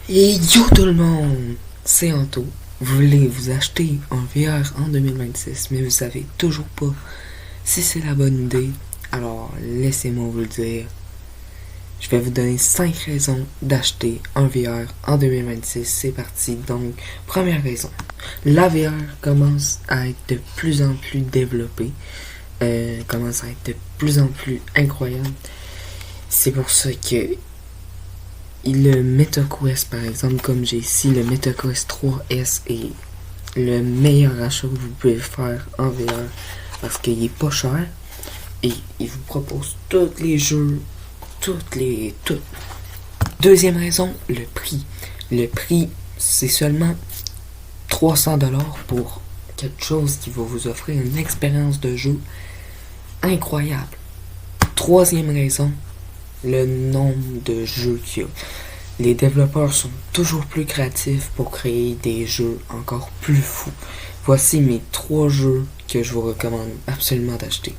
Et yo tout le monde, c'est Anto. Vous voulez vous acheter un VR en 2026, mais vous savez toujours pas si c'est la bonne idée. Alors laissez-moi vous le dire. Je vais vous donner 5 raisons d'acheter un VR en 2026. C'est parti. Donc, première raison. La VR commence à être de plus en plus développée. Commence à être de plus en plus incroyable. C'est pour ça que le MetaQuest, par exemple, comme j'ai ici, le MetaQuest 3S est le meilleur achat que vous pouvez faire en VR parce qu'il est pas cher et il vous propose tous les jeux, tout. Deuxième raison, le prix. Le prix, c'est seulement 300$ pour quelque chose qui va vous offrir une expérience de jeu incroyable. Troisième raison, le nombre de jeux qu'il y a. Les développeurs sont toujours plus créatifs pour créer des jeux encore plus fous. Voici mes 3 jeux que je vous recommande absolument d'acheter.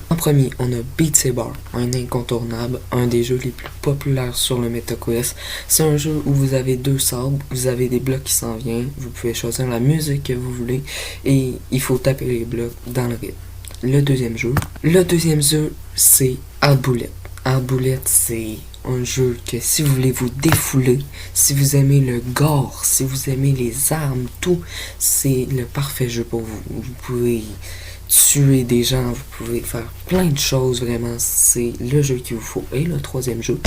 En premier, on a Beat Saber, un incontournable, un des jeux les plus populaires sur le MetaQuest. C'est un jeu où vous avez 2 sabres, vous avez des blocs qui s'en viennent, vous pouvez choisir la musique que vous voulez et il faut taper les blocs dans le rythme. Le deuxième jeu, c'est Hard Bullet. Hard Bullet, c'est un jeu que si vous voulez vous défouler, si vous aimez le gore, si vous aimez les armes, tout, c'est le parfait jeu pour vous. Vous pouvez tuer des gens, vous pouvez faire plein de choses, vraiment, c'est le jeu qu'il vous faut. Et le troisième jeu,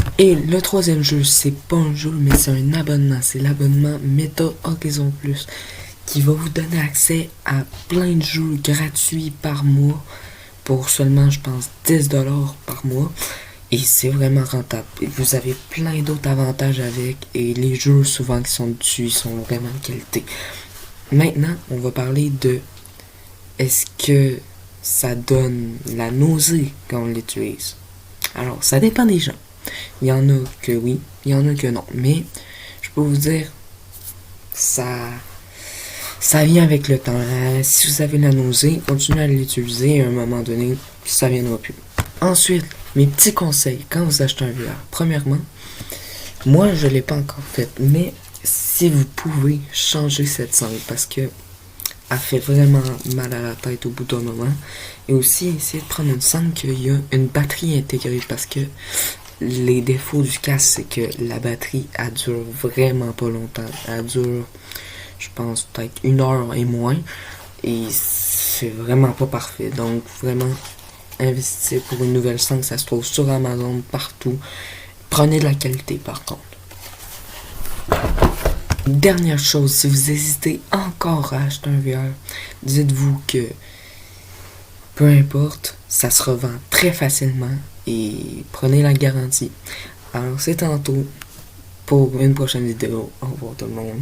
c'est pas un jeu, mais c'est un abonnement, c'est l'abonnement Meta Horizon Plus, qui va vous donner accès à plein de jeux gratuits par mois, pour seulement, je pense, 10$ par mois. Et c'est vraiment rentable. Et vous avez plein d'autres avantages avec. Et les jeux souvent qui sont dessus sont vraiment de qualité. Maintenant, on va parler de est-ce que ça donne la nausée quand on l'utilise. Alors, ça dépend des gens. Il y en a que oui, il y en a que non. Mais, je peux vous dire, ça vient avec le temps. Si vous avez la nausée, continuez à l'utiliser et à un moment donné, ça viendra plus. Ensuite, mes petits conseils quand vous achetez un VR. Premièrement, moi je l'ai pas encore fait, mais si vous pouvez changer cette sangle parce que elle fait vraiment mal à la tête au bout d'un moment. Et aussi essayez de prendre une sangle qu'il y a une batterie intégrée parce que les défauts du casque c'est que la batterie elle dure vraiment pas longtemps. Elle dure, je pense, peut-être 1 heure et moins. Et c'est vraiment pas parfait. Donc vraiment investissez pour une nouvelle sangle, ça se trouve sur Amazon, partout. Prenez de la qualité par contre. Dernière chose, si vous hésitez encore à acheter un VR, dites-vous que peu importe, ça se revend très facilement et prenez la garantie. Alors c'est tantôt pour une prochaine vidéo. Au revoir tout le monde.